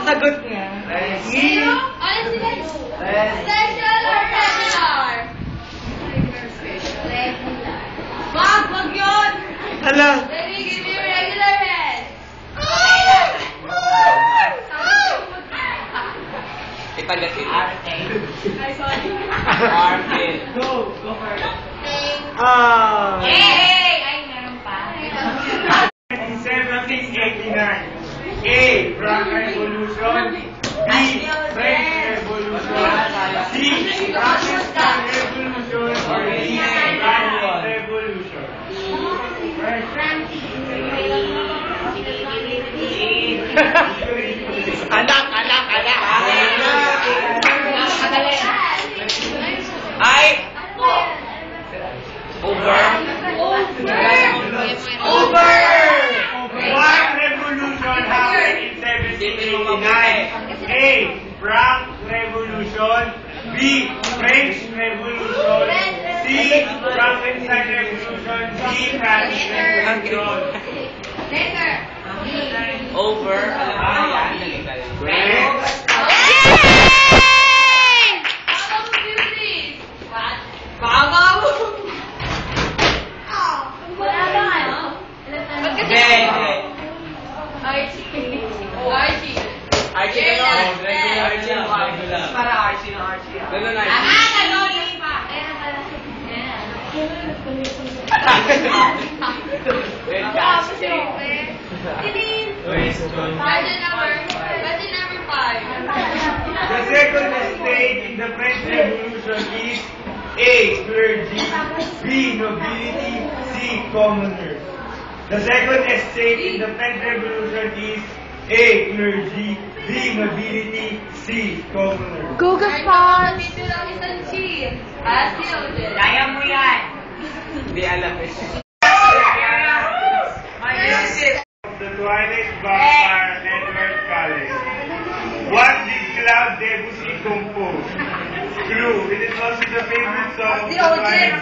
sagot niya. Sino? Ano sila? Special or regular? Regular. Wag yun! Hala. Ready, give me your regular head. Ipagasin. Ay, sorry. Arvin. Go for it. Hey! Ay, meron pa. 1789. A. Frank Revolution. B. French Revolution. C. Protestant Revolution. Or D. Spanish Revolution. Anak. Ay! Over. What revolution happened in 1789? A. Frank Revolution. B. French Revolution. C. Protestant Revolution. D. Spanish Revolution. Letter. Over. Correct. Wala ba ano? Ba't kasi Archie. Archie ganon. Archie ang regular. Para Archie na Archie. Ganon Ganon, yun pa. Question number 5. The second stage in the French Revolution is A. Clergy. B. Nobility. C. Commoners. The second stage in the French Revolution is A. Clergy. B. Nobility. C. Commoners. Google Fonts. Dito lang isang G. Kaya mo yan. Hindi alam eh. The Twilight Vampire Edward Cullen. What did Claude Debussy compose? Clue. It is also the favorite song of the Twilight